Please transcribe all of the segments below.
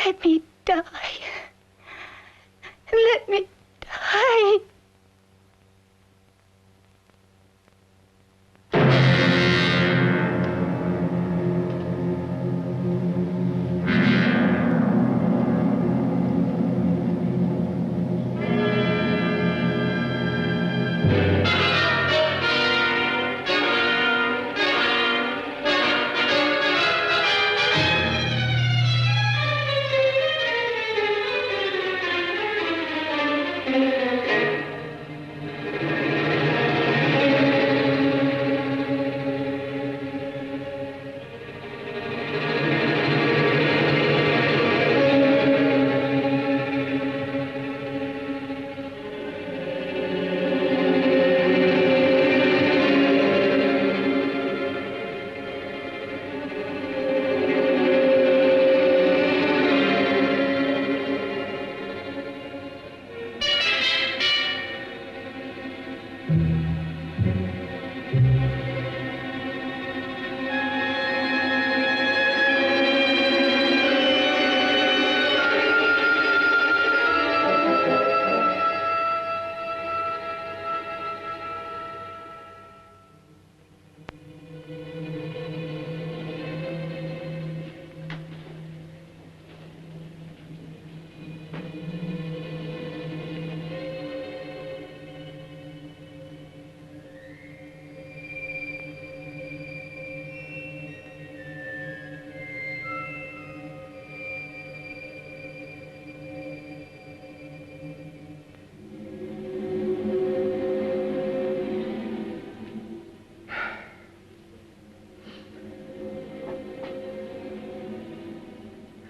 Let me die. Let me die.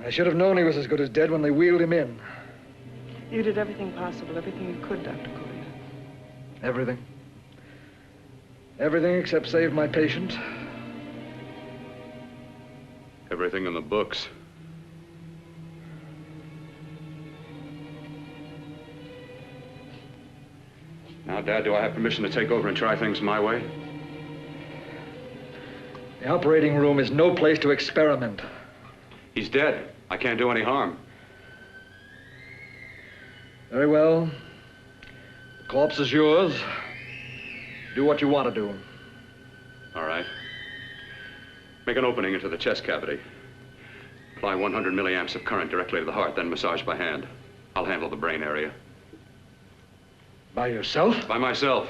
I should have known he was as good as dead when they wheeled him in. You did everything possible, everything you could, Dr. Corey. Everything. Everything except save my patient. Everything in the books. Now, Dad, do I have permission to take over and try things my way? The operating room is no place to experiment. He's dead. I can't do any harm. Very well. The corpse is yours. Do what you want to do. All right. Make an opening into the chest cavity. Apply 100 milliamps of current directly to the heart, then massage by hand. I'll handle the brain area. By yourself? By myself.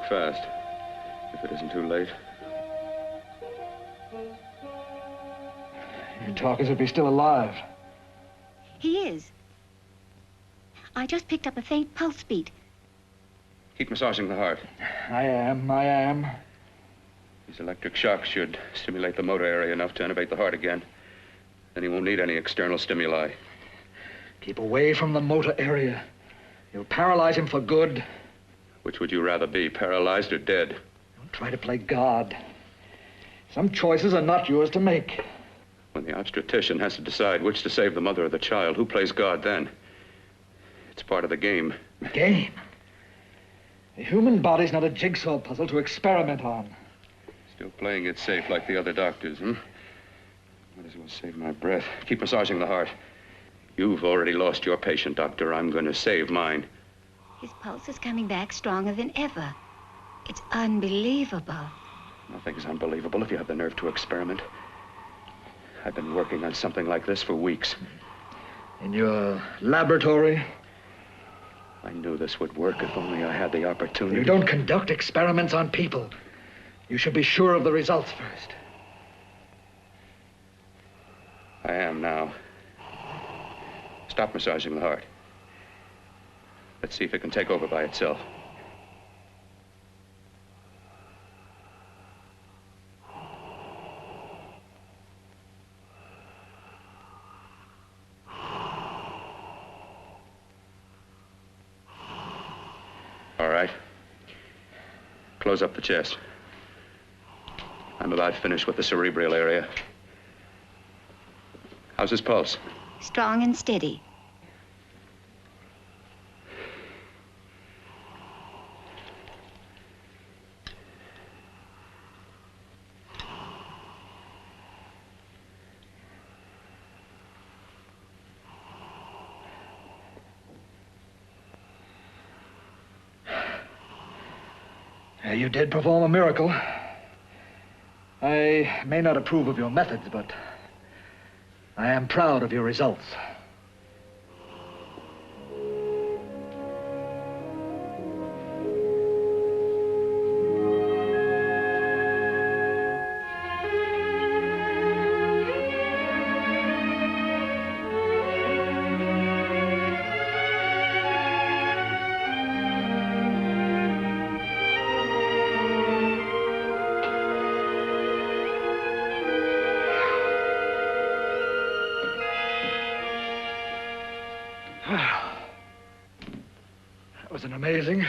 Fast, if it isn't too late. You talk as if he's still alive. He is. I just picked up a faint pulse beat. Keep massaging the heart. I am. These electric shocks should stimulate the motor area enough to innervate the heart again. Then he won't need any external stimuli. Keep away from the motor area. You'll paralyze him for good. Which would you rather be, paralyzed or dead? Don't try to play God. Some choices are not yours to make. When the obstetrician has to decide which to save the mother or the child, who plays God then? It's part of the game. Game? The human body's not a jigsaw puzzle to experiment on. Still playing it safe like the other doctors, hmm? Might as well save my breath. Keep massaging the heart. You've already lost your patient, Doctor. I'm going to save mine. His pulse is coming back stronger than ever. It's unbelievable. Nothing's unbelievable if you have the nerve to experiment. I've been working on something like this for weeks. In your laboratory? I knew this would work if only I had the opportunity. You don't conduct experiments on people. You should be sure of the results first. I am now. Stop massaging the heart. Let's see if it can take over by itself. All right. Close up the chest. I'm about finished with the cerebral area. How's his pulse? Strong and steady. You did perform a miracle. I may not approve of your methods, but I am proud of your results. That was an amazing,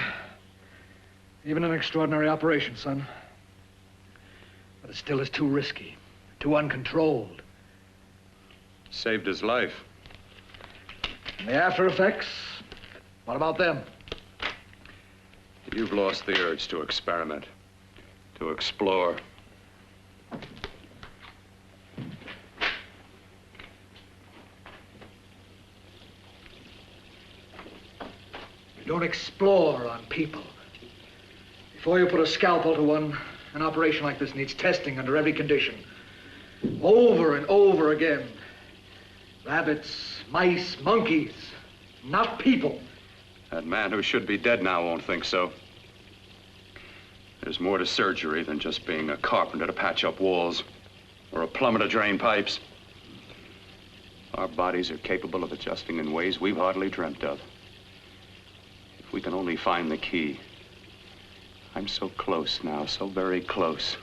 even an extraordinary operation, son. But it still is too risky, too uncontrolled. Saved his life. And the after effects, what about them? You've lost the urge to experiment, to explore. You don't explore on people. Before you put a scalpel to one, an operation like this needs testing under every condition. Over and over again. Rabbits, mice, monkeys, not people. That man who should be dead now won't think so. There's more to surgery than just being a carpenter to patch up walls or a plumber to drain pipes. Our bodies are capable of adjusting in ways we've hardly dreamt of. If we can only find the key. I'm so close now, so very close.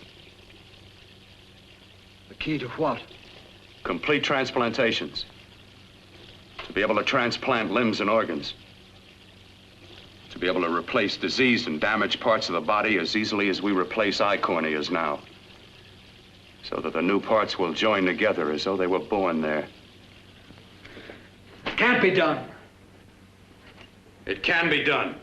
The key to what? Complete transplantations. To be able to transplant limbs and organs. To be able to replace diseased and damaged parts of the body as easily as we replace eye corneas now. So that the new parts will join together as though they were born there. It can't be done. It can be done.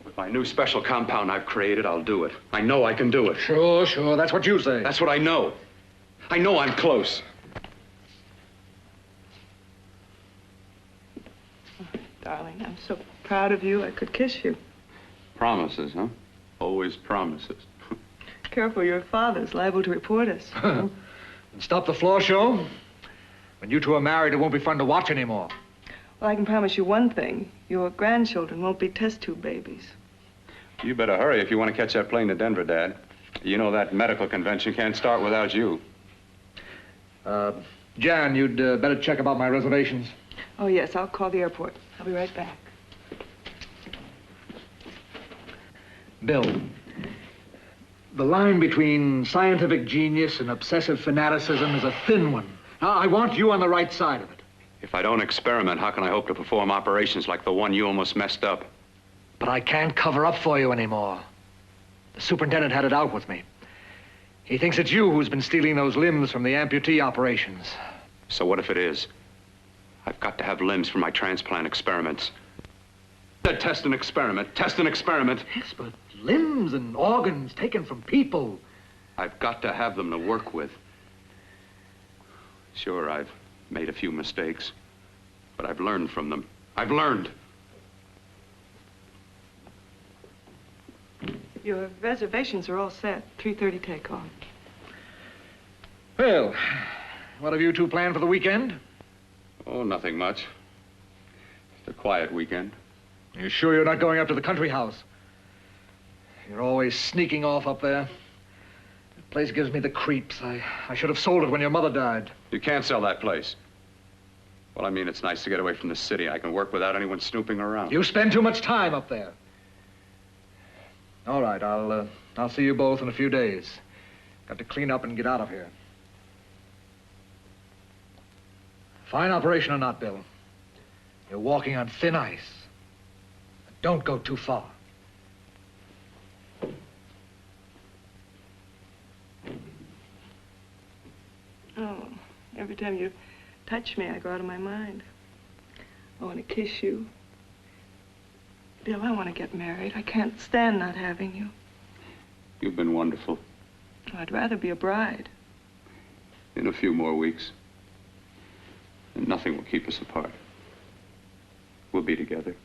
With my new special compound I've created, I'll do it. I know I can do it. Sure, sure. That's what you say. That's what I know. I know I'm close. Darling, I'm so proud of you, I could kiss you. Promises, huh? Always promises. Careful, your father's liable to report us. And stop the floor show. When you two are married, it won't be fun to watch anymore. Well, I can promise you one thing. Your grandchildren won't be test tube babies. You better hurry if you want to catch that plane to Denver, Dad. You know that medical convention can't start without you. Jan, you'd better check about my reservations. Oh, yes, I'll call the airport. I'll be right back. Bill, the line between scientific genius and obsessive fanaticism is a thin one. Now, I want you on the right side of it. If I don't experiment, how can I hope to perform operations like the one you almost messed up? But I can't cover up for you anymore. The superintendent had it out with me. He thinks it's you who's been stealing those limbs from the amputee operations. So what if it is? I've got to have limbs for my transplant experiments. Test and experiment, test and experiment. Yes, but limbs and organs taken from people. I've got to have them to work with. Sure, I've made a few mistakes. But I've learned from them. I've learned. Your reservations are all set. 3:30 takeoff. Well, what have you two planned for the weekend? Oh, nothing much. Just a quiet weekend. Are you sure you're not going up to the country house? You're always sneaking off up there. The place gives me the creeps. I should have sold it when your mother died. You can't sell that place. Well, I mean, it's nice to get away from the city. I can work without anyone snooping around. You spend too much time up there. All right, I'll see you both in a few days. Got to clean up and get out of here. Fine operation or not, Bill. You're walking on thin ice. Don't go too far. Oh, every time you touch me, I go out of my mind. I want to kiss you. Bill, I want to get married. I can't stand not having you. You've been wonderful. I'd rather be a bride. In a few more weeks. And nothing will keep us apart. We'll be together.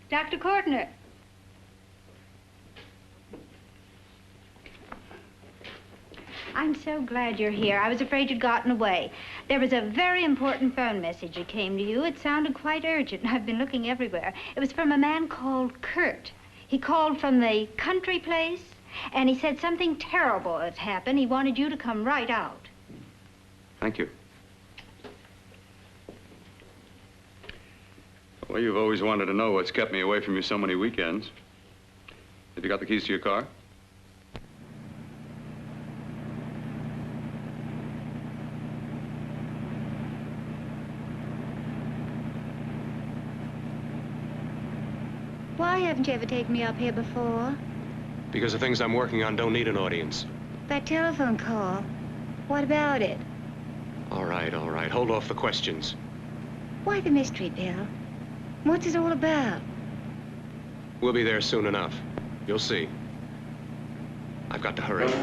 Dr. Courtner. I'm so glad you're here. I was afraid you'd gotten away. There was a very important phone message that came to you. It sounded quite urgent. I've been looking everywhere. It was from a man called Kurt. He called from the country place, and he said something terrible had happened. He wanted you to come right out. Thank you. Well, you've always wanted to know what's kept me away from you so many weekends. Have you got the keys to your car? Why haven't you ever taken me up here before? Because the things I'm working on don't need an audience. That telephone call, what about it? All right, all right. Hold off the questions. Why the mystery, Bill? What's it all about? We'll be there soon enough. You'll see. I've got to hurry.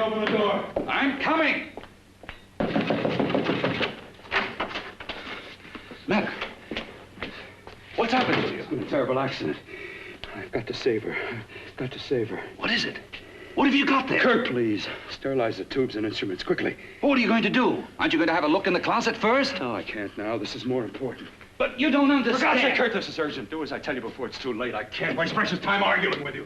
open the door. I'm coming. Matter? What's happened to you? It's been a terrible accident. I've got to save her. I've got to save her. What is it? What have you got there? Kurt, please. Sterilize the tubes and instruments, quickly. What are you going to do? Aren't you going to have a look in the closet first? No, I can't now. This is more important. But you don't understand. For God's sake, Kurt, this is urgent. Do as I tell you before it's too late. I can't waste precious time arguing with you.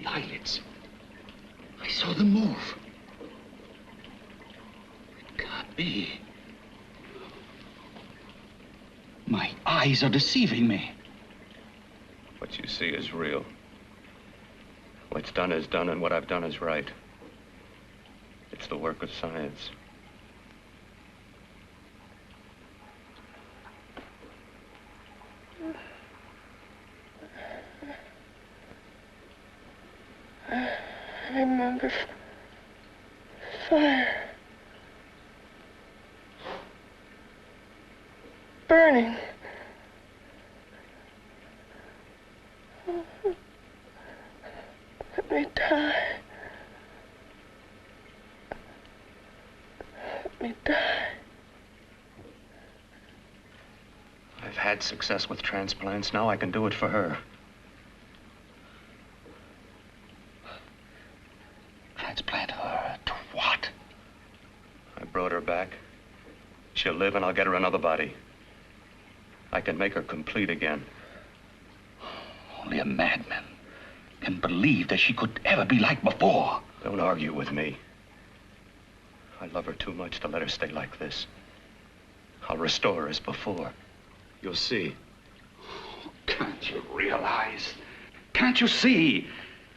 Eyelids. I saw them move. It can't be. My eyes are deceiving me. What you see is real. What's done is done, and what I've done is right. It's the work of science. I remember fire. Burning. Let me die. Let me die. I've had success with transplants. Now I can do it for her. Transplant her to what? I brought her back. She'll live, and I'll get her another body. I can make her complete again. Only a madman can believe that she could ever be like before. Don't argue with me. I love her too much to let her stay like this. I'll restore her as before. You'll see. Can't you realize? Can't you see?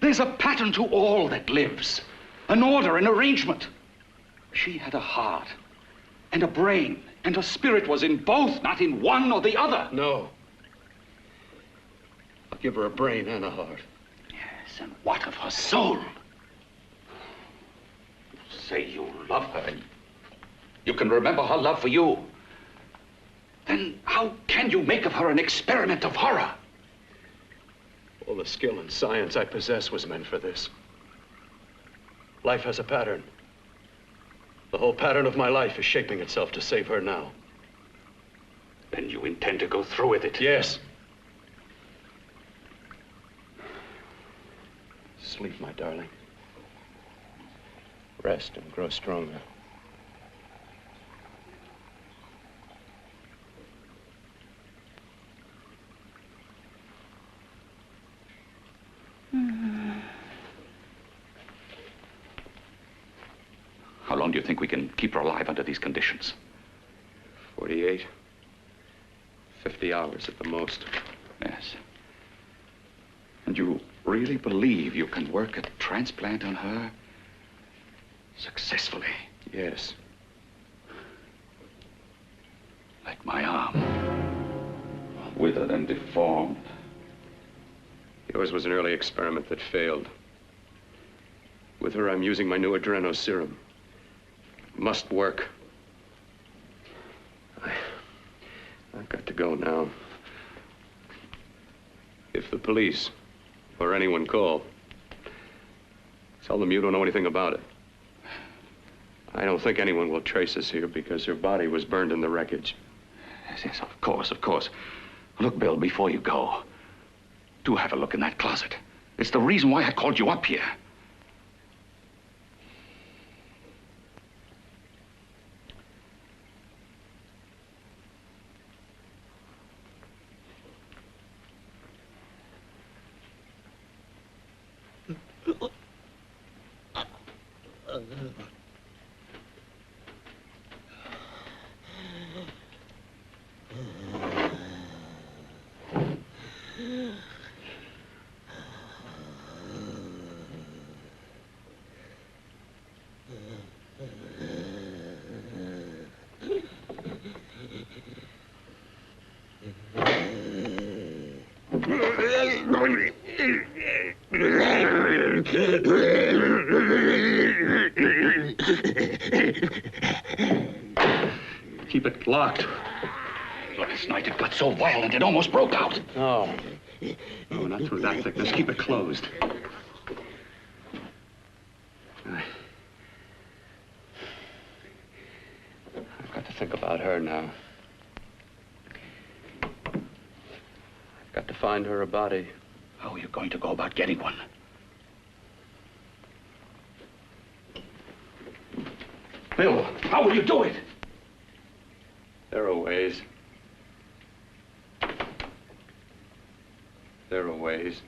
There's a pattern to all that lives. An order, an arrangement. She had a heart and a brain, and her spirit was in both, not in one or the other. No. I'll give her a brain and a heart. Yes, and what of her soul? You say you love her, and you can remember her love for you. Then how can you make of her an experiment of horror? All the skill and science I possess was meant for this. Life has a pattern. The whole pattern of my life is shaping itself to save her now. Then you intend to go through with it? Yes. Sleep, my darling. Rest and grow stronger. long do you think we can keep her alive under these conditions? 48. 50 hours at the most. Yes. And you really believe you can work a transplant on her successfully? Yes. Like my arm. Withered and deformed. Yours was an early experiment that failed. With her, I'm using my new adreno serum. It must work. I've got to go now. If the police or anyone call, tell them you don't know anything about it. I don't think anyone will trace us here because her body was burned in the wreckage. Yes, of course, of course. Look, Bill, before you go, do have a look in that closet. It's the reason why I called you up here. Keep it locked. Last night it got so violent it almost broke out. Oh. No, not through that thickness. Keep it closed. I've got to think about her now. I've got to find her a body. How are you going to go about getting one? Bill, how will you do it? There are ways. There are ways.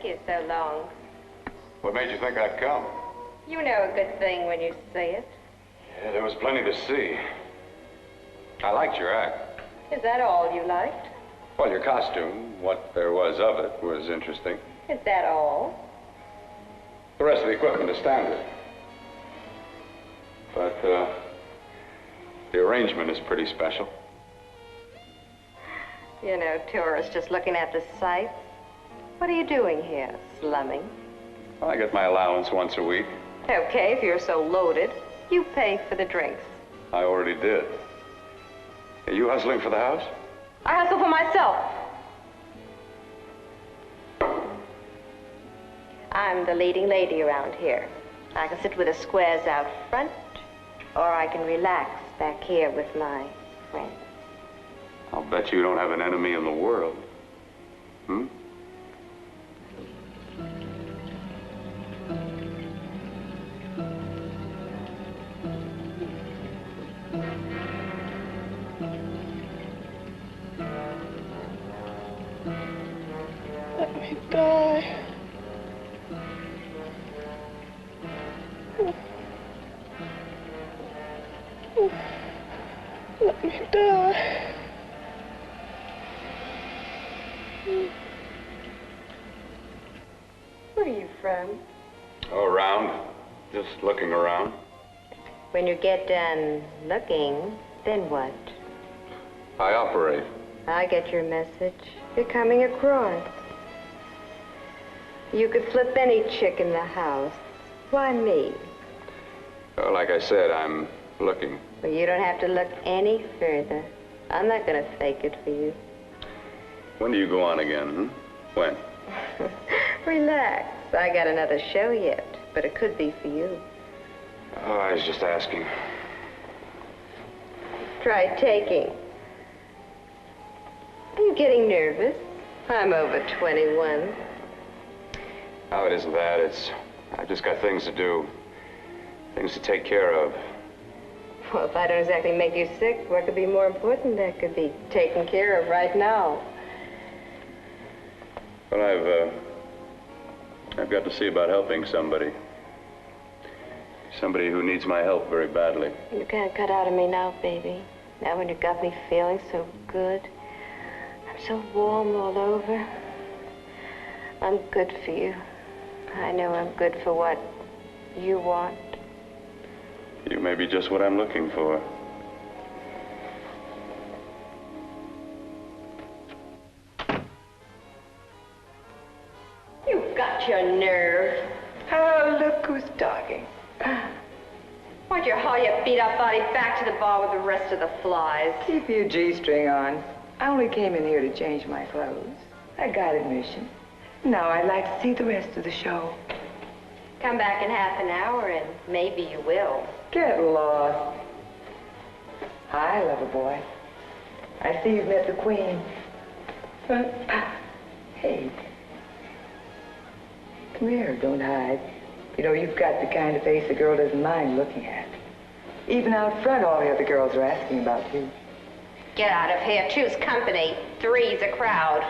took you so long? What made you think I'd come? You know a good thing when you see it. Yeah, there was plenty to see. I liked your act. Is that all you liked? Well, your costume, what there was of it, was interesting. Is that all? The rest of the equipment is standard. But, the arrangement is pretty special. You know, tourists just looking at the sights. What are you doing here? Slumming? Well, I get my allowance once a week. Okay, if you're so loaded, you pay for the drinks. I already did. Are you hustling for the house? I hustle for myself. I'm the leading lady around here. I can sit with the squares out front, or I can relax back here with my friends. I'll bet you don't have an enemy in the world. Hmm? Let me die. Let me die. Where are you from? Oh, around. Just looking around. When you get done looking, then what? I operate. I get your message. You're coming across. You could flip any chick in the house. Why me? Well, like I said, I'm looking. Well, you don't have to look any further. I'm not going to fake it for you. When do you go on again, When? Relax. I got another show yet, but it could be for you. Oh, I was just asking. Try taking. Are you getting nervous? I'm over 21. Oh, it isn't that. I've just got things to do. Things to take care of. Well, if I don't exactly make you sick, what could be more important that could be taken care of right now? Well, I've got to see about helping somebody. Somebody who needs my help very badly. You can't cut out of me now, baby. Now when you got me feeling so good. I'm so warm all over. I'm good for you. I know I'm good for what you want. You may be just what I'm looking for. You've got your nerve. Oh, look who's talking. Why'd you haul your beat-up body back to the bar with the rest of the flies? Keep your G-string on. I only came in here to change my clothes. I got admission. Now I'd like to see the rest of the show. Come back in half an hour and maybe you will. Get lost. Hi, lover boy. I see you've met the queen. Hey. Come here, don't hide. You know, you've got the kind of face a girl doesn't mind looking at. Even out front, all the other girls are asking about you. Get out of here. Choose company. Three's a crowd.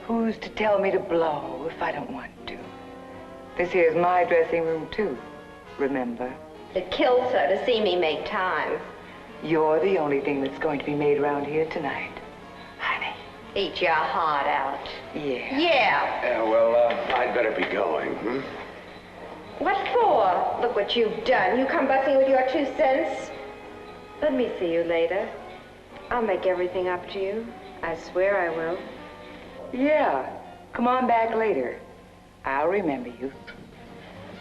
Who's to tell me to blow if I don't want to? This here's my dressing room, too. Remember? It kills her to see me make time. You're the only thing that's going to be made around here tonight. Honey. Eat your heart out. Yeah. Yeah. Yeah, well, I'd better be going, What for? Look what you've done. You come busting with your 2 cents. Let me see you later. I'll make everything up to you. I swear I will. Yeah. Come on back later. I'll remember you.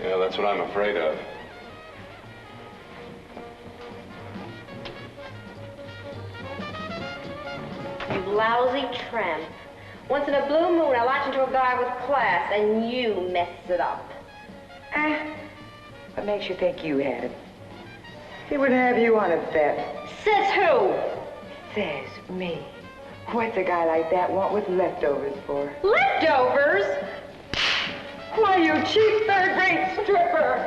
Yeah, that's what I'm afraid of. You lousy tramp. Once in a blue moon, I latch into a guy with class, and you mess it up. What makes you think you had him? He wouldn't have you on a bet. Says who? Says me. What's a guy like that want with leftovers for? Leftovers? Why, you cheap third-rate stripper!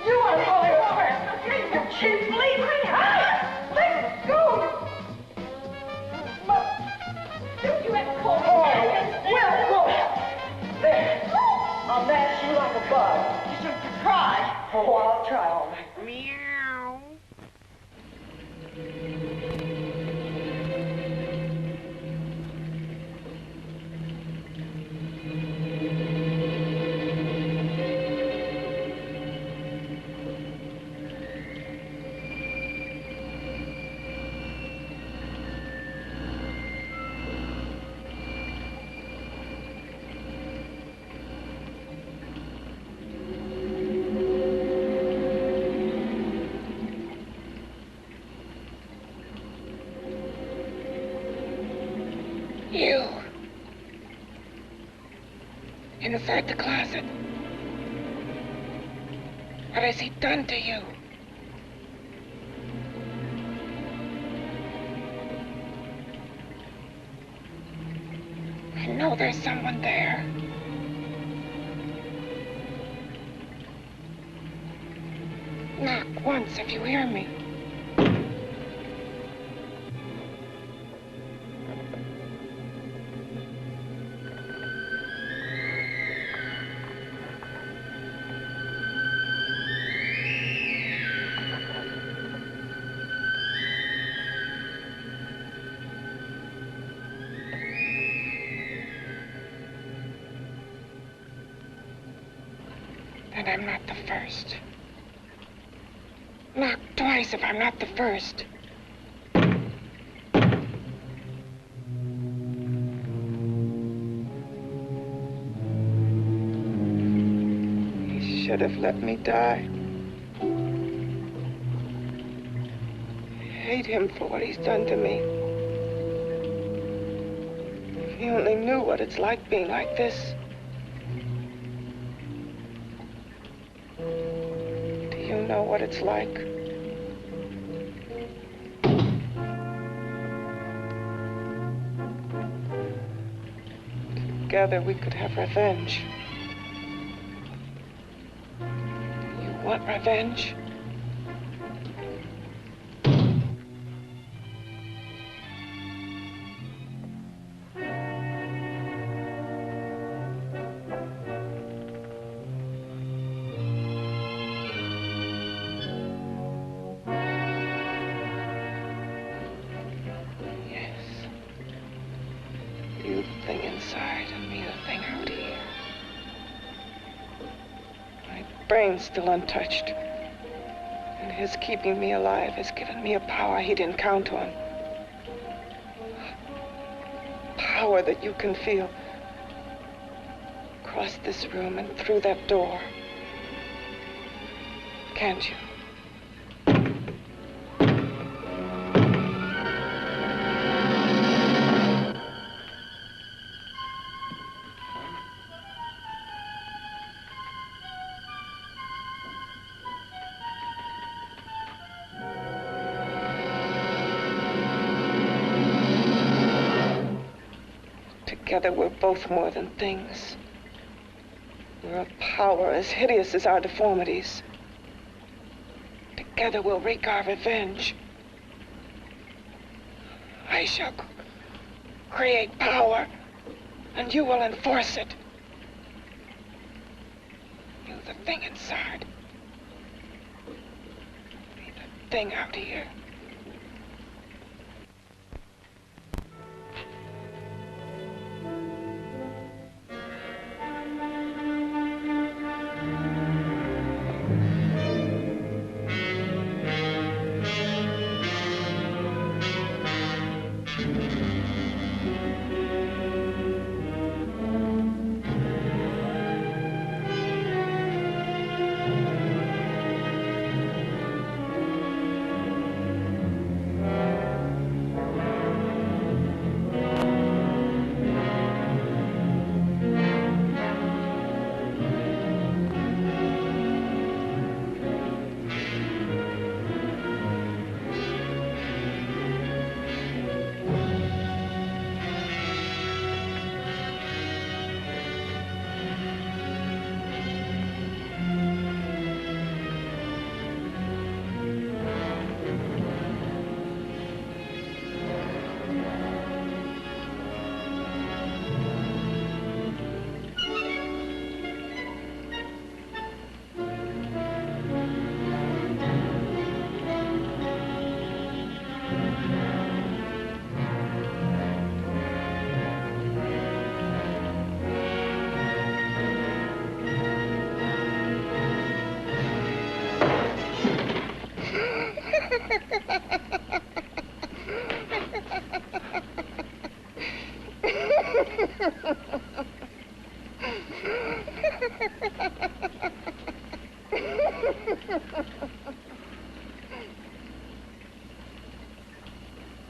You want to pull it over? You cheap bleeding! Let go! Look! You have pulled me. Oh, well, go. There. Oh, I'll try all right. Meow. You. Inside the closet. What has he done to you? I know there's someone there. Knock once if you hear me. And I'm not the first. Knock twice if I'm not the first. He should have let me die. I hate him for what he's done to me. If he only knew what it's like being like this. You know what it's like. Together we could have revenge. You want revenge? Brain's still untouched. And his keeping me alive has given me a power he didn't count on. Power that you can feel across this room and through that door. Can't you? Together we're both more than things. We're a power as hideous as our deformities. Together we'll wreak our revenge. I shall create power, and you will enforce it. You, the thing inside. Be the thing out here.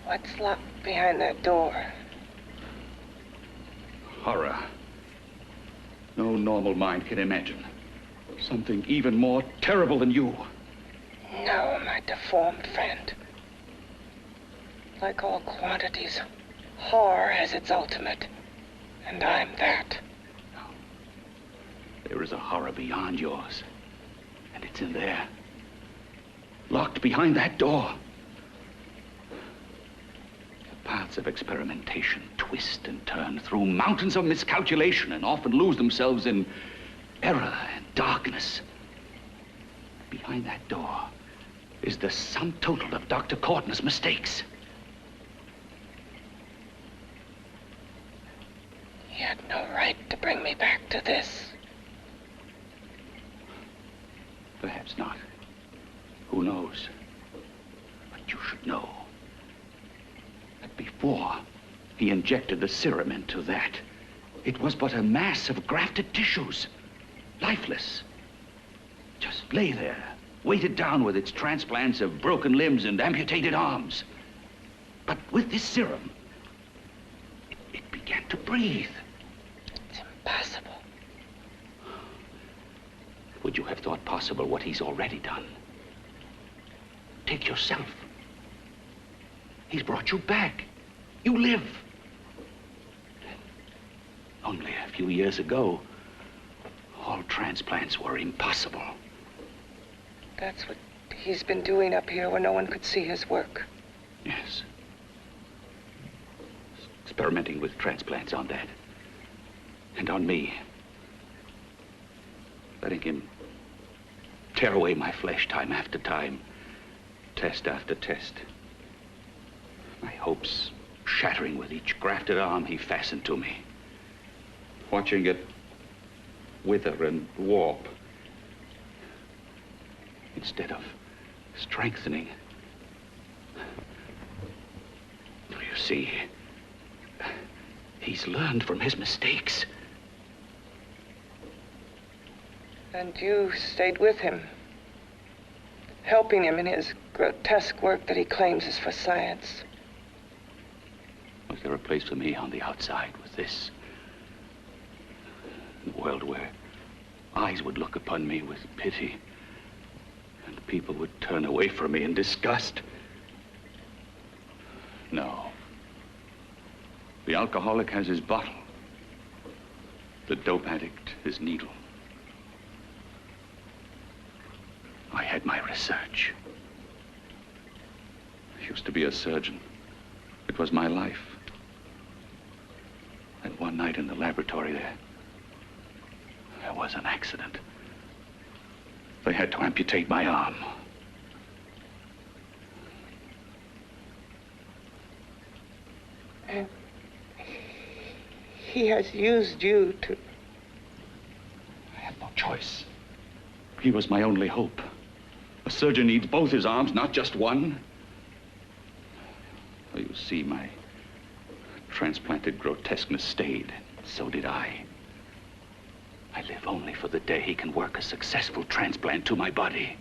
What's locked behind that door? Horror. No normal mind can imagine. Something even more terrible than you. No, my deformed friend. Like all quantities, horror has its ultimate. And I'm that. No. There is a horror beyond yours. And it's in there. Locked behind that door. The paths of experimentation twist and turn through mountains of miscalculation and often lose themselves in error and darkness. Behind that door is the sum total of Dr. Corton's mistakes. He had no right to bring me back to this. Perhaps not. Who knows? But you should know that before he injected the serum into that, it was but a mass of grafted tissues, lifeless. Just lay there, weighted down with its transplants of broken limbs and amputated arms. But with this serum, it began to breathe. It's impossible. Would you have thought possible what he's already done? Take yourself. He's brought you back. You live. Only a few years ago, all transplants were impossible. That's what he's been doing up here where no one could see his work. Yes. Experimenting with transplants on that. And on me. Letting him tear away my flesh time after time, test after test. My hopes shattering with each grafted arm he fastened to me. Watching it wither and warp. Instead of strengthening. You see, he's learned from his mistakes. And you stayed with him, helping him in his grotesque work that he claims is for science. Was there a place for me on the outside with this? In a world where eyes would look upon me with pity and people would turn away from me in disgust? No. The alcoholic has his bottle. The dope addict his needle. I had my research. I used to be a surgeon. It was my life. And one night in the laboratory there was an accident. They had to amputate my arm. And he has used you to... I had no choice. He was my only hope. A surgeon needs both his arms, not just one. Well, you see, my transplanted grotesqueness stayed. So did I. I live only for the day he can work a successful transplant to my body.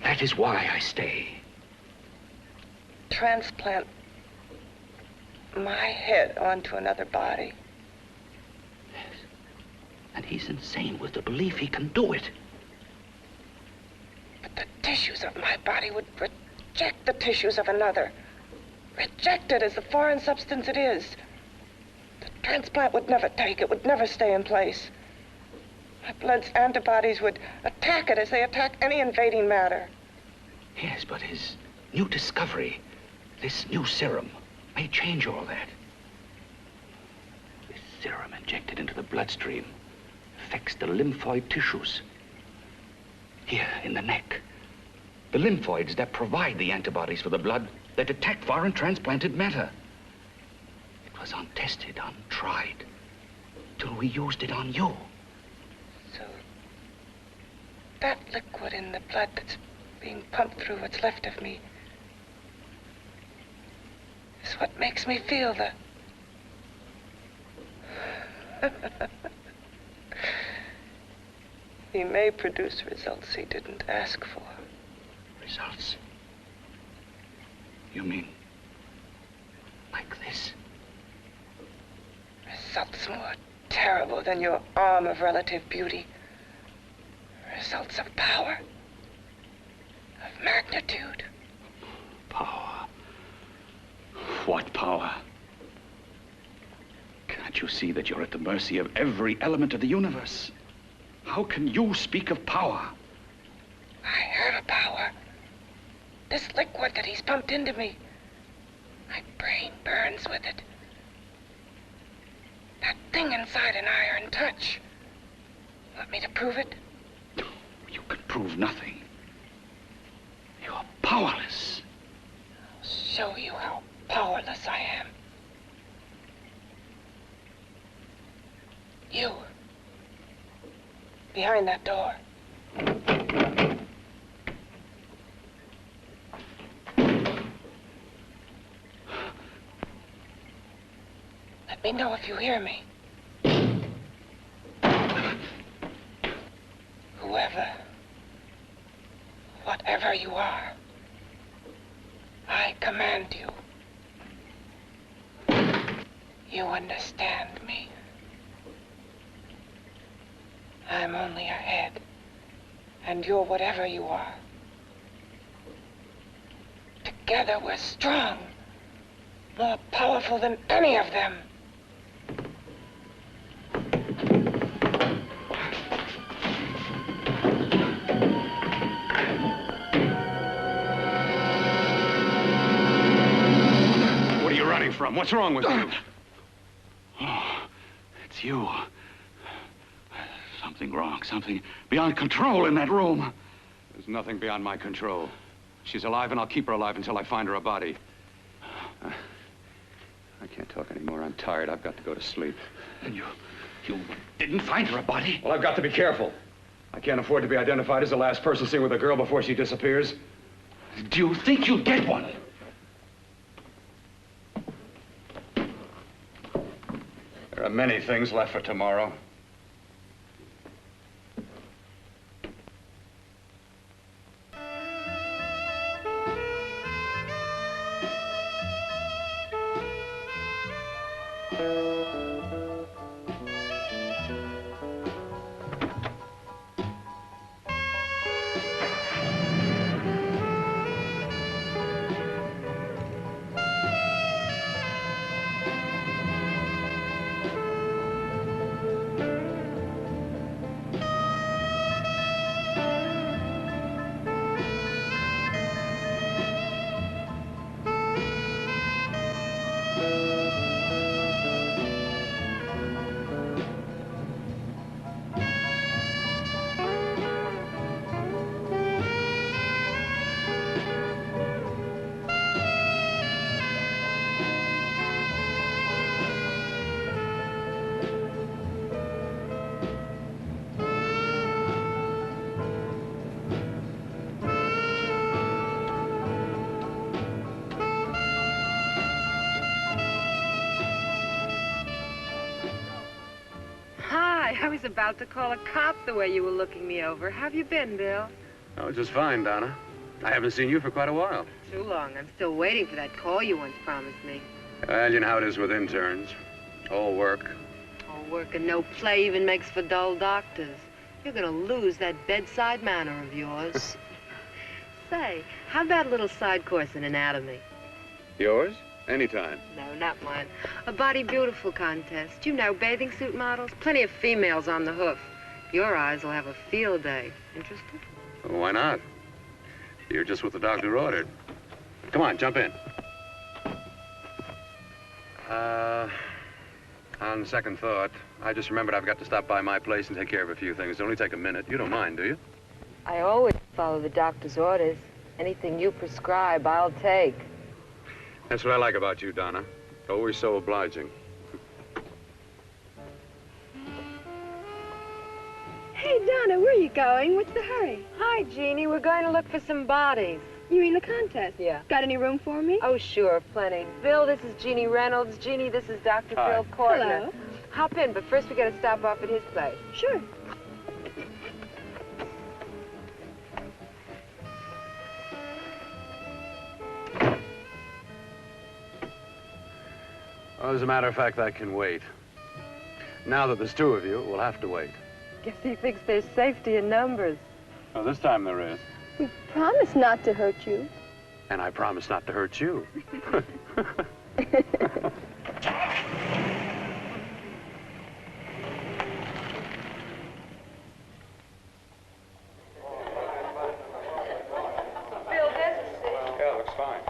That is why I stay. Transplant my head onto another body. Yes. And he's insane with the belief he can do it. But the tissues of my body would reject the tissues of another. Reject it as the foreign substance it is. The transplant would never take it, would never stay in place. My blood's antibodies would attack it as they attack any invading matter. Yes, but his new discovery, this new serum, may change all that. This serum injected into the bloodstream affects the lymphoid tissues. Here, in the neck. The lymphoids that provide the antibodies for the blood that attack foreign transplanted matter. It was untested, untried, till we used it on you. So, that liquid in the blood that's being pumped through what's left of me, is what makes me feel the... He may produce results he didn't ask for. Results? You mean like this? Results more terrible than your arm of relative beauty. Results of power, of magnitude. Power? What power? Can't you see that you're at the mercy of every element of the universe? How can you speak of power? I heard of power. This liquid that he's pumped into me. My brain burns with it. That thing inside an iron touch. Want me to prove it? You can prove nothing. You're powerless. I'll show you how powerless I am. You. Behind that door. Let me know if you hear me. Whoever, whatever you are, I command you. You understand me? I'm only a head, and you're whatever you are. Together we're strong, more powerful than any of them. What are you running from? What's wrong with you? Oh, it's you. Something wrong, something beyond control in that room. There's nothing beyond my control. She's alive, and I'll keep her alive until I find her a body. I can't talk anymore. I'm tired. I've got to go to sleep. And you didn't find her a body? Well, I've got to be careful. I can't afford to be identified as the last person seen with a girl before she disappears. Do you think you'll get one? There are many things left for tomorrow. I was about to call a cop the way you were looking me over. How have you been, Bill? Oh, just fine, Donna. I haven't seen you for quite a while. Too long. I'm still waiting for that call you once promised me. Well, you know how it is with interns. All work. All work and no play even makes for dull doctors. You're gonna lose that bedside manner of yours. Say, how about a little side course in anatomy? Yours? Anytime. No, not mine. A Body Beautiful contest. You know, bathing suit models. Plenty of females on the hoof. Your eyes will have a field day. Interested? Well, why not? You're just what the doctor ordered. Come on, jump in. On second thought, I just remembered I've got to stop by my place and take care of a few things. It'll only take a minute. You don't mind, do you? I always follow the doctor's orders. Anything you prescribe, I'll take. That's what I like about you, Donna. Always so obliging. Hey, Donna, where are you going? What's the hurry? Hi, Hi, Jeannie. We're going to look for some bodies. You mean the contest? Yeah. Got any room for me? Oh, sure, plenty. Bill, this is Jeannie Reynolds. Jeannie, this is Dr. Hi. Bill Cortner. Hello. Hop in, but first we got to stop off at his place. Sure. Well, as a matter of fact, that can wait. Now that there's two of you, we'll have to wait. Guess he thinks there's safety in numbers. Well, this time there is. We promise not to hurt you. And I promise not to hurt you. Bill, there's a seat. Yeah, looks fine.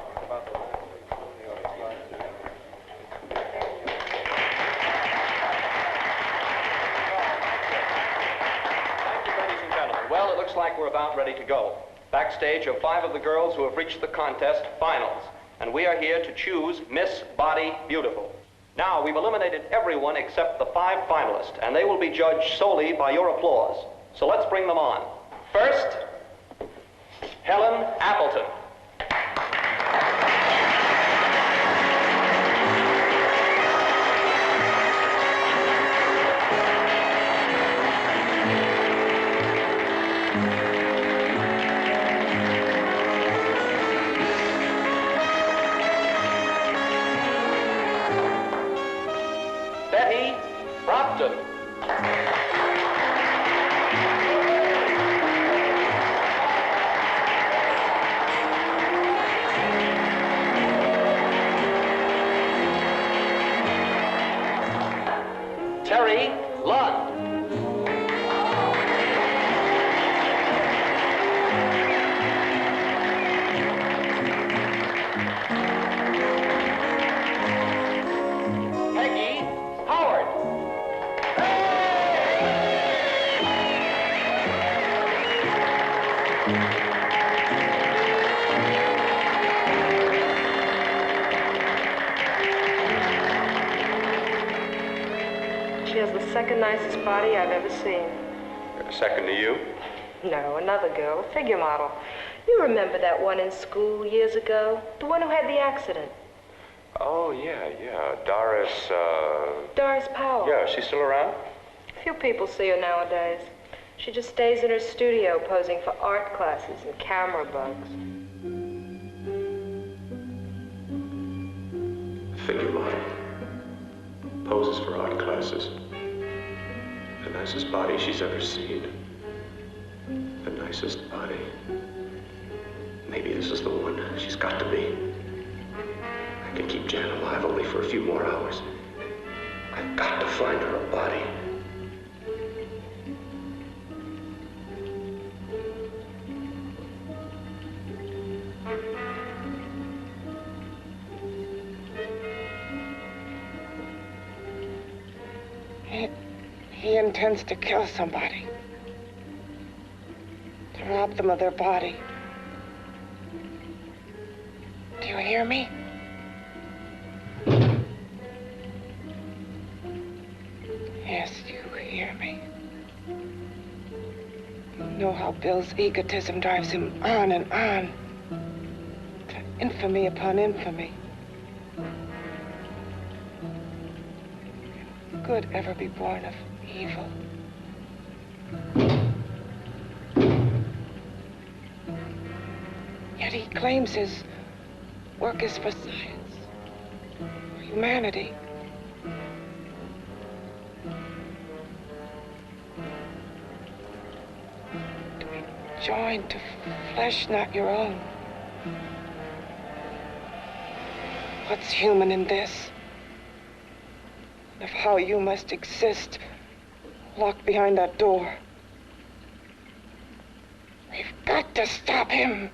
Ladies and gentlemen, well, it looks like we're about ready to go. Backstage are 5 of the girls who have reached the contest finals, and we are here to choose Miss Body Beautiful. Now, we've eliminated everyone except the 5 finalists, and they will be judged solely by your applause. So let's bring them on. First, Helen Appleton. Betty Brockton. Terry Lund. Peggy Howard. She has the second nicest body I've ever seen. Second to you? No, another girl, a figure model. You remember that one in school years ago? The one who had the accident. Oh, yeah. Doris Powell. Yeah, she's still around? Few people see her nowadays. She just stays in her studio posing for art classes and camera bugs. Figure model. Poses for art classes. The nicest body she's ever seen. The nicest body. Maybe this is the one. She's got to be. I can keep Jan alive only for a few more hours. I've got to find her a body. He intends to kill somebody. To rob them of their body. Do you hear me? Yes, you hear me. You know how Bill's egotism drives him on and on. To infamy upon infamy. Can good ever be born of evil? Yet he claims his work is for science, for humanity. To be joined to flesh not your own. What's human in this? Of how you must exist, locked behind that door. We've got to stop him.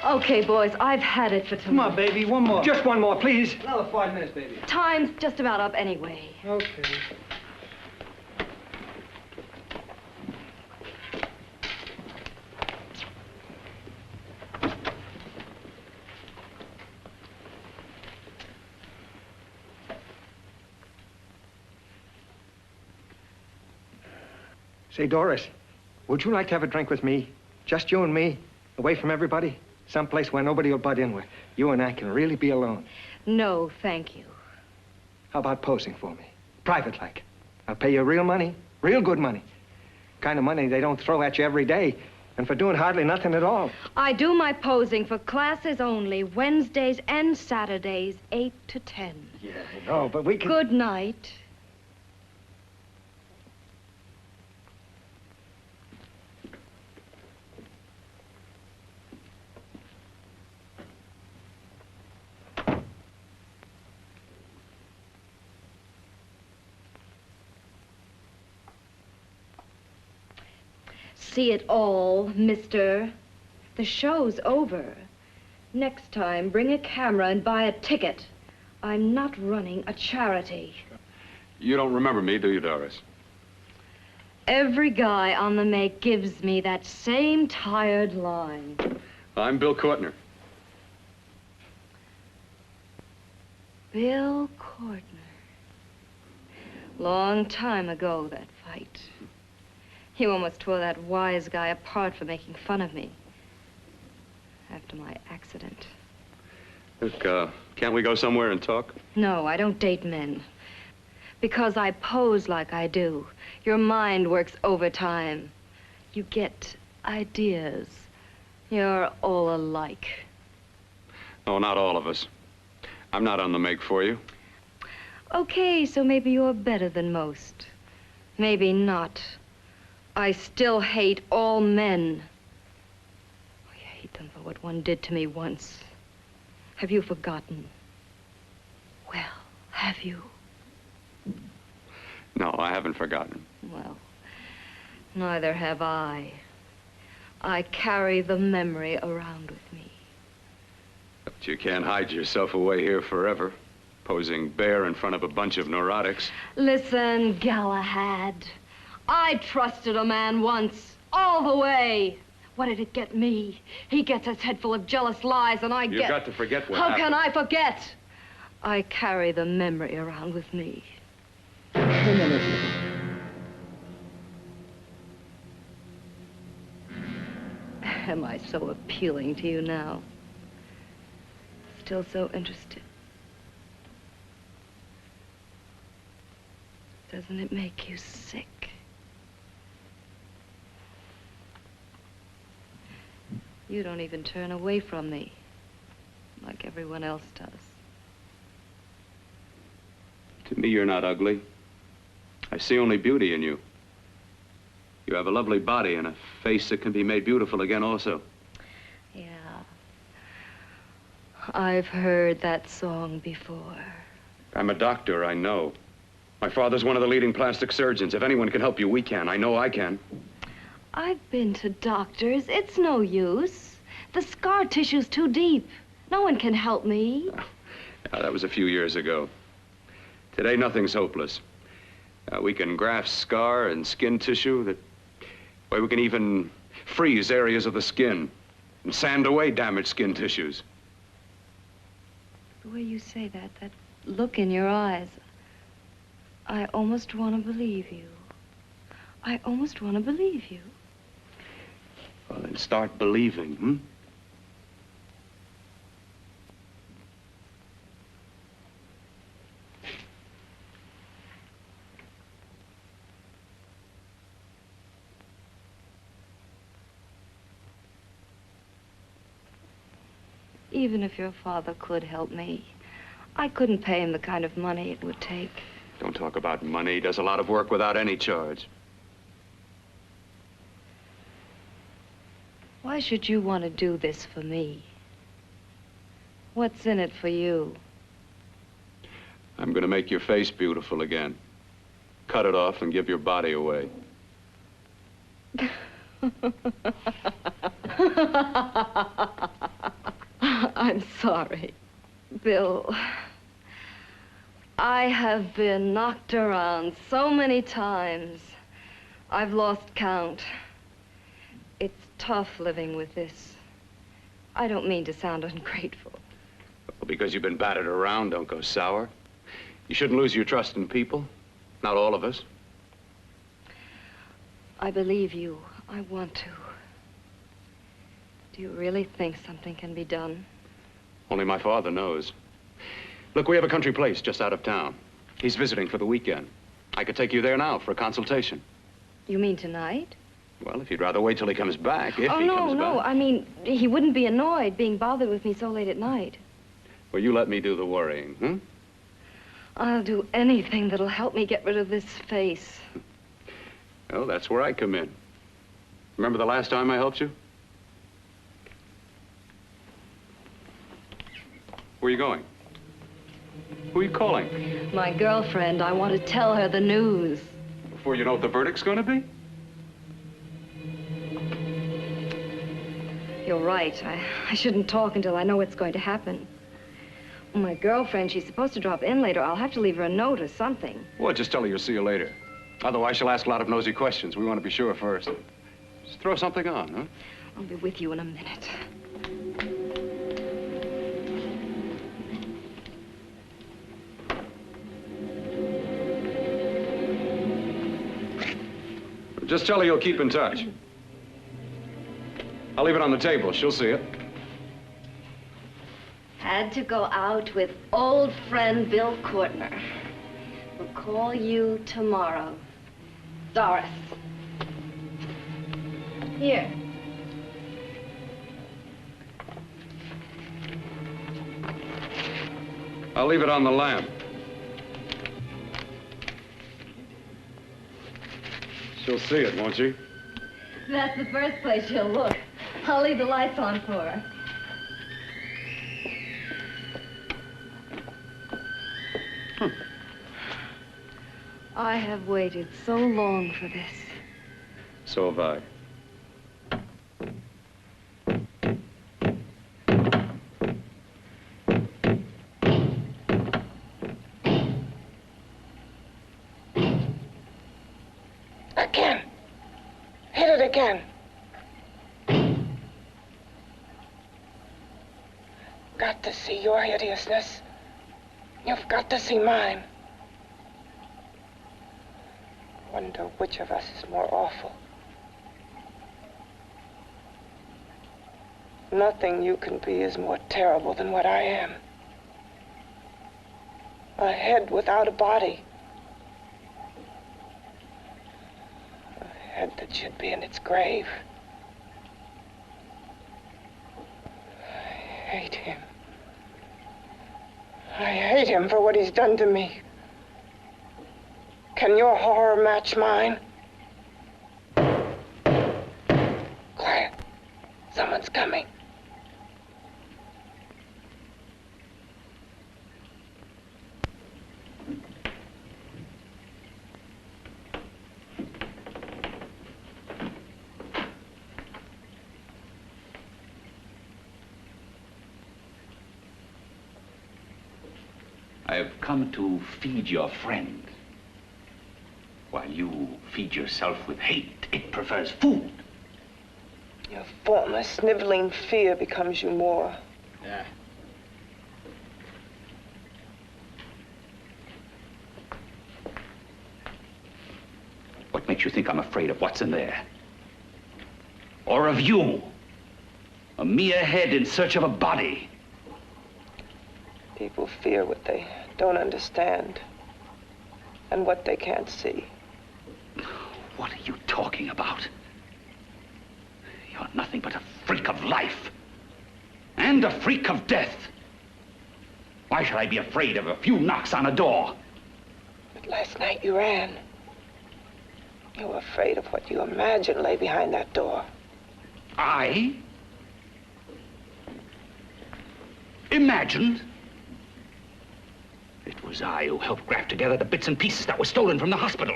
Okay, boys, I've had it for tonight. Come on, baby, one more. Just one more, please. Another 5 minutes, baby. Time's just about up anyway. Okay. Say, Doris, would you like to have a drink with me? Just you and me, away from everybody? Someplace where nobody will butt in, where you and I can really be alone. No, thank you. How about posing for me? Private like. I'll pay you real money, real good money. Kind of money they don't throw at you every day, and for doing hardly nothing at all. I do my posing for classes only, Wednesdays and Saturdays, 8 to 10. Yeah, I know, but we can... Good night. See it all, mister. The show's over. Next time, bring a camera and buy a ticket. I'm not running a charity. You don't remember me, do you, Doris? Every guy on the make gives me that same tired line. I'm Bill Courtner. Bill Courtner. Long time ago, that fight. You almost tore that wise guy apart for making fun of me. After my accident. Look, can't we go somewhere and talk? No, I don't date men. Because I pose like I do. Your mind works overtime. You get ideas. You're all alike. Oh, not all of us. I'm not on the make for you. Okay, so maybe you're better than most. Maybe not. I still hate all men. I hate them for what one did to me once. Have you forgotten? Well, have you? No, I haven't forgotten. Well, neither have I. I carry the memory around with me. But you can't hide yourself away here forever, posing bare in front of a bunch of neurotics. Listen, Galahad. I trusted a man once, all the way. What did it get me? He gets his head full of jealous lies, and I get... You've got to forget what How happened. can I forget? I carry the memory around with me. Am I so appealing to you now? Still so interested? Doesn't it make you sick? You don't even turn away from me, like everyone else does. To me, you're not ugly. I see only beauty in you. You have a lovely body and a face that can be made beautiful again also. Yeah. I've heard that song before. I'm a doctor, I know. My father's one of the leading plastic surgeons. If anyone can help you, we can. I know I can. I've been to doctors. It's no use. The scar tissue's too deep. No one can help me. Now, that was a few years ago. Today, nothing's hopeless. We can graft scar and skin tissue. Well, we can even freeze areas of the skin and sand away damaged skin tissues. The way you say that look in your eyes, I almost want to believe you. I almost want to believe you. Well, then start believing, hmm? Even if your father could help me, I couldn't pay him the kind of money it would take. Don't talk about money. He does a lot of work without any charge. Why should you want to do this for me? What's in it for you? I'm going to make your face beautiful again. Cut it off and give your body away. sorry. Bill, I have been knocked around so many times. I've lost count. It's tough living with this. I don't mean to sound ungrateful. Well, because you've been battered around, don't go sour. You shouldn't lose your trust in people. Not all of us. I believe you. I want to. Do you really think something can be done? Only my father knows. Look, we have a country place just out of town. He's visiting for the weekend. I could take you there now for a consultation. You mean tonight? Well, if you'd rather wait till he comes back, if he comes back. No. I mean, he wouldn't be annoyed being bothered with me so late at night. Well, you let me do the worrying, hmm? I'll do anything that'll help me get rid of this face. Well, that's where I come in. Remember the last time I helped you? Where are you going? Who are you calling? My girlfriend. I want to tell her the news. Before you know what the verdict's going to be? You're right. I shouldn't talk until I know what's going to happen. My girlfriend, she's supposed to drop in later. I'll have to leave her a note or something. Well, just tell her you'll see you later. Otherwise, she'll ask a lot of nosy questions. We want to be sure first. Just throw something on, huh? I'll be with you in a minute. Just tell her you'll keep in touch. I'll leave it on the table. She'll see it. Had to go out with old friend Bill Courtner. We'll call you tomorrow. Doris. Here. I'll leave it on the lamp. She'll see it, won't she? That's the first place she'll look. I'll leave the lights on for her. I have waited so long for this. So have I. Again. Hit it again. Got to see your hideousness. You've got to see mine. Wonder which of us is more awful. Nothing you can be is more terrible than what I am. A head without a body. A head that should be in its grave. I hate him. I hate him for what he's done to me. Can your horror match mine? Quiet. Someone's coming. I have come to feed your friend. While you feed yourself with hate, it prefers food. Your former sniveling fear becomes you more. Yeah. What makes you think I'm afraid of what's in there? Or of you? A mere head in search of a body. People fear what they don't understand and what they can't see. What are you talking about? You're nothing but a freak of life and a freak of death. Why should I be afraid of a few knocks on a door? But last night you ran. You were afraid of what you imagined lay behind that door. I? Imagined? It was I who helped graft together the bits and pieces that were stolen from the hospital.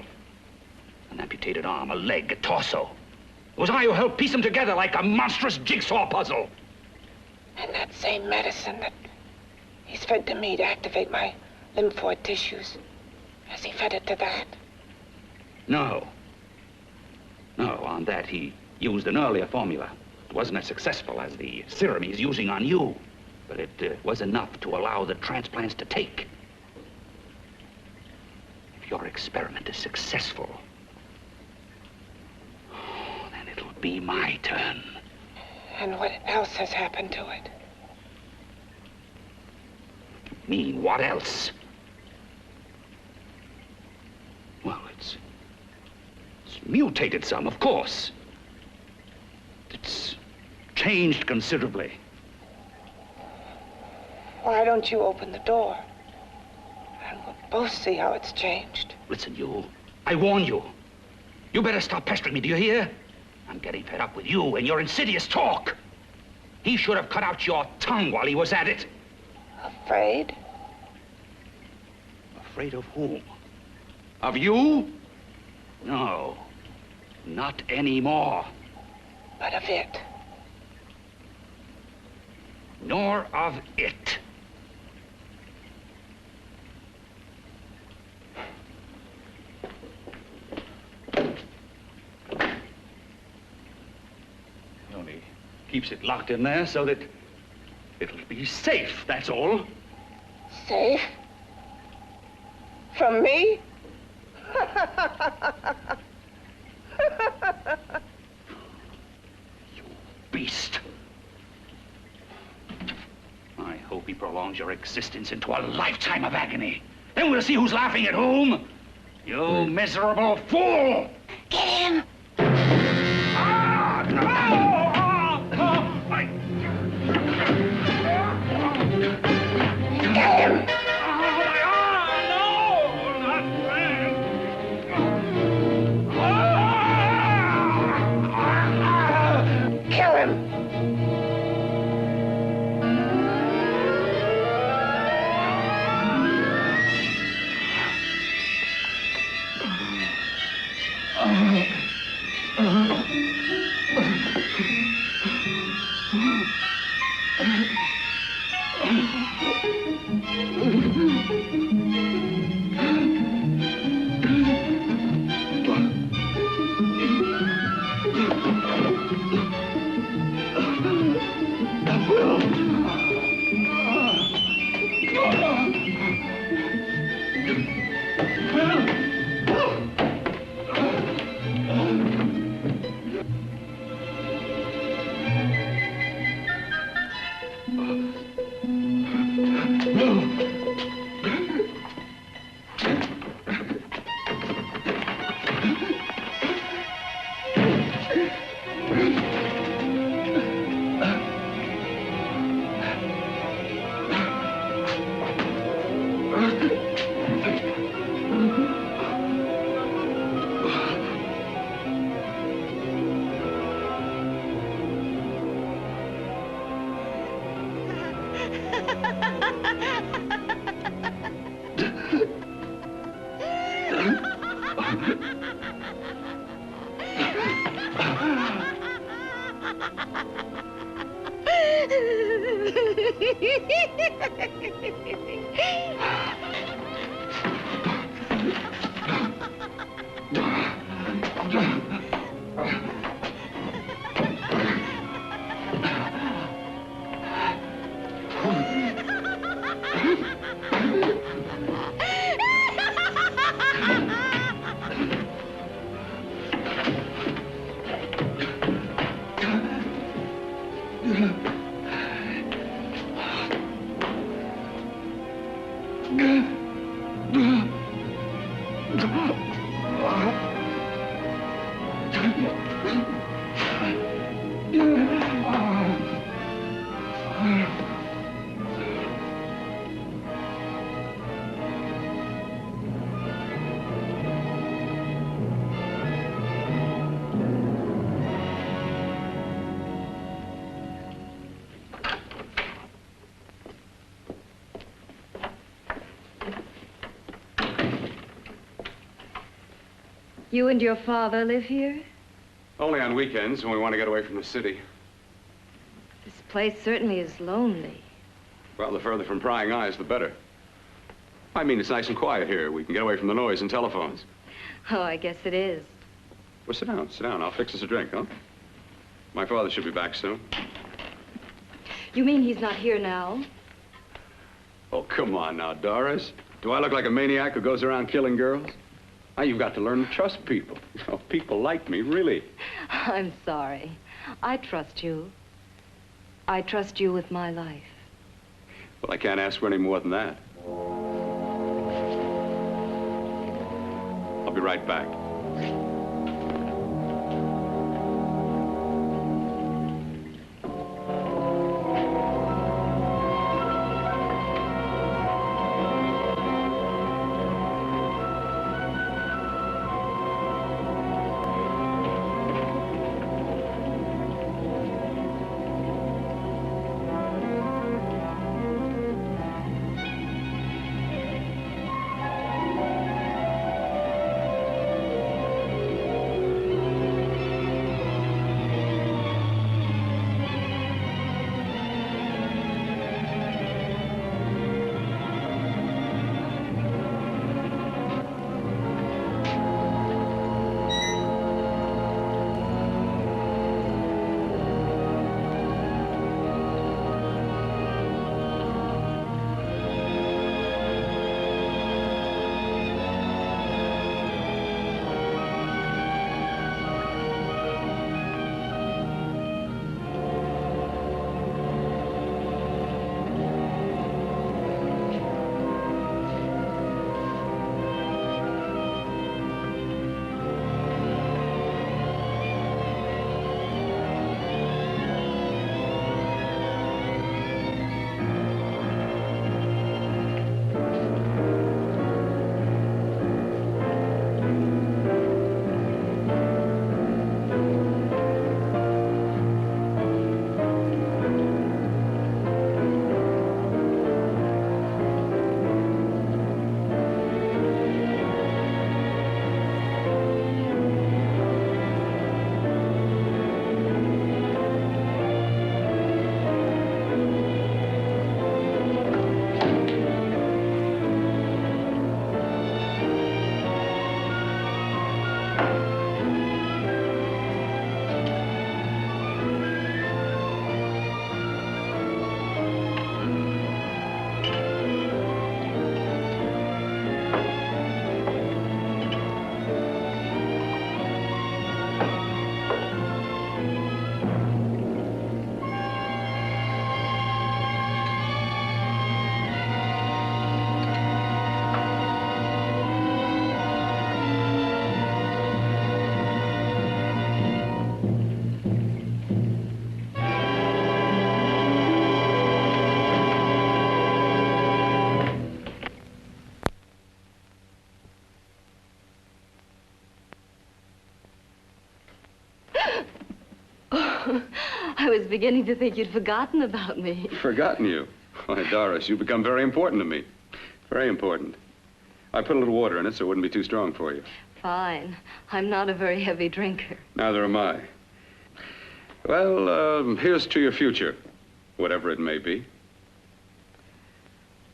An amputated arm, a leg, a torso. It was I who helped piece them together like a monstrous jigsaw puzzle. And that same medicine that he's fed to me to activate my lymphoid tissues. Has he fed it to that? No. No, on that he used an earlier formula. It wasn't as successful as the serum he's using on you, but it was enough to allow the transplants to take. If your experiment is successful, then it'll be my turn. And what else has happened to it? You mean, what else? Well, it's mutated some, of course. It's changed considerably. Why don't you open the door? And we'll both see how it's changed. Listen, you. I warn you. You better stop pestering me, do you hear? I'm getting fed up with you and your insidious talk. He should have cut out your tongue while he was at it. Afraid? Afraid of whom? Of you? No, not anymore. But of it. Nor of it. He only keeps it locked in there so that it'll be safe, that's all. Safe? From me? You beast. I hope he prolongs your existence into a lifetime of agony. Then we'll see who's laughing at whom. You miserable fool! Get him! Get him! Kill him! You and your father live here? Only on weekends when we want to get away from the city. This place certainly is lonely. Well, the further from prying eyes, the better. I mean, it's nice and quiet here. We can get away from the noise and telephones. Oh, I guess it is. Well, sit down, sit down. I'll fix us a drink, huh? My father should be back soon. You mean he's not here now? Oh, come on now, Doris. Do I look like a maniac who goes around killing girls? Now, you've got to learn to trust people. You know, people like me, really. I'm sorry. I trust you. I trust you with my life. Well, I can't ask for any more than that. I'll be right back. I was beginning to think you'd forgotten about me. Forgotten you? Why, Doris, you've become very important to me. Very important. I put a little water in it so it wouldn't be too strong for you. Fine. I'm not a very heavy drinker. Neither am I. Well, here's to your future, whatever it may be.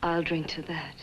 I'll drink to that.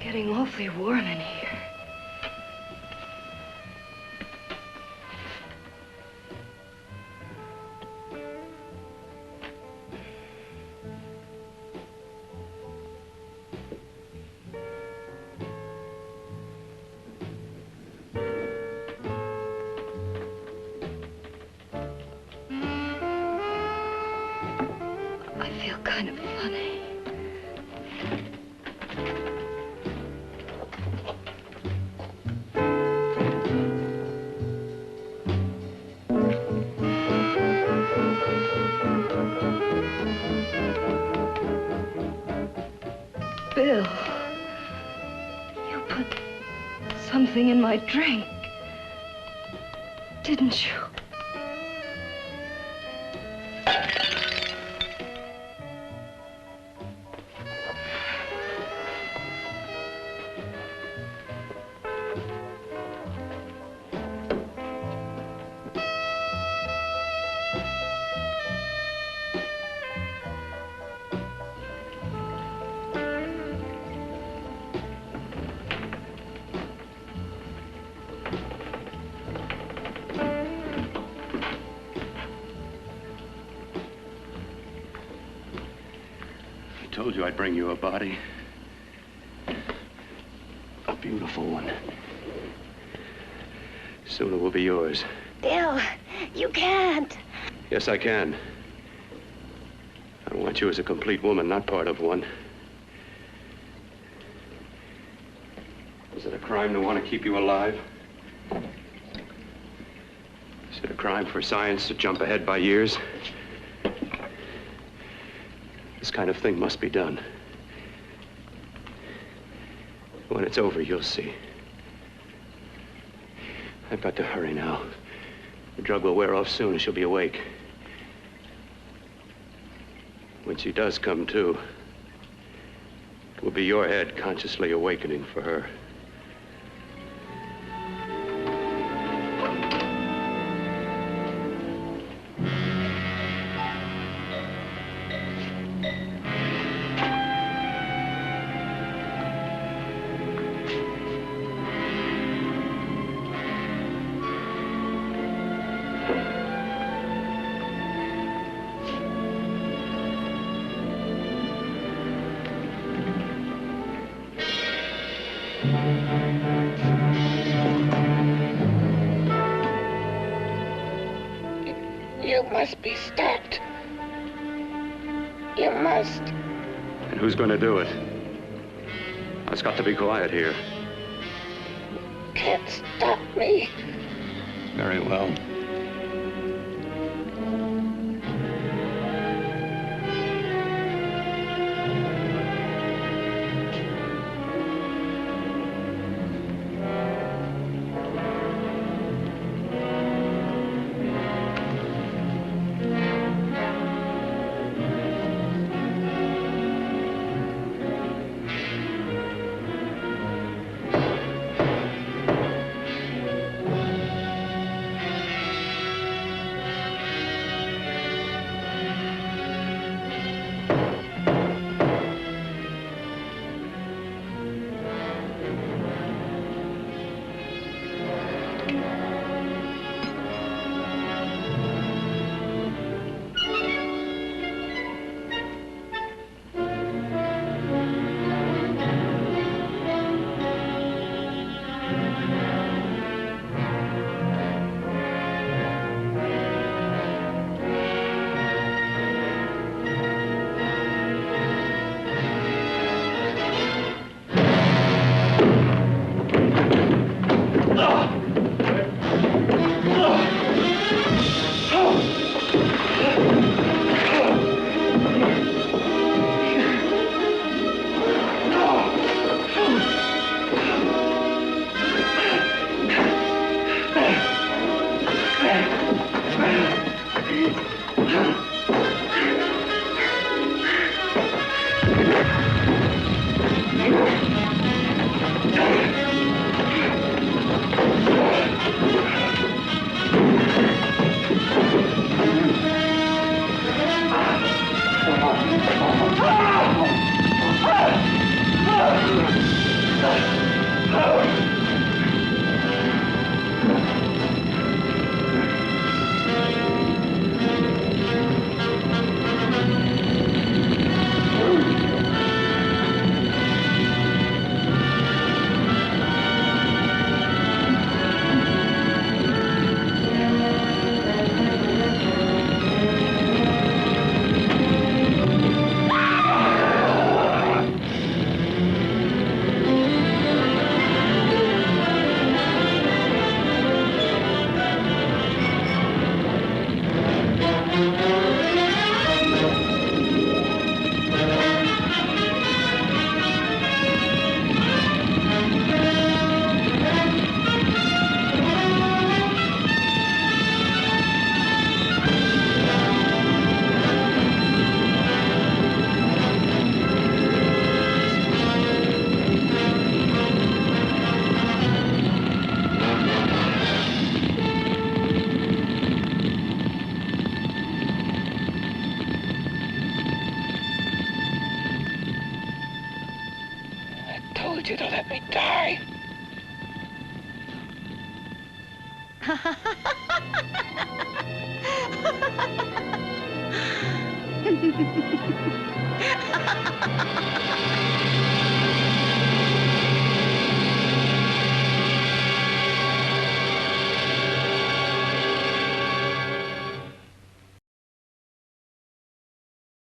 Getting awfully warm in here. You're kind of funny. Bill, you put something in my drink, didn't you? I told you I'd bring you a body. A beautiful one. Soon it will be yours. Bill, you can't. Yes, I can. I want you as a complete woman, not part of one. Is it a crime to want to keep you alive? Is it a crime for science to jump ahead by years? This kind of thing must be done. When it's over, you'll see. I've got to hurry now. The drug will wear off soon and she'll be awake. When she does come to, it will be your head consciously awakening for her. You must be stopped. You must. And who's going to do it? It's got to be quiet here. Can't stop me. Very well. told you to let me die.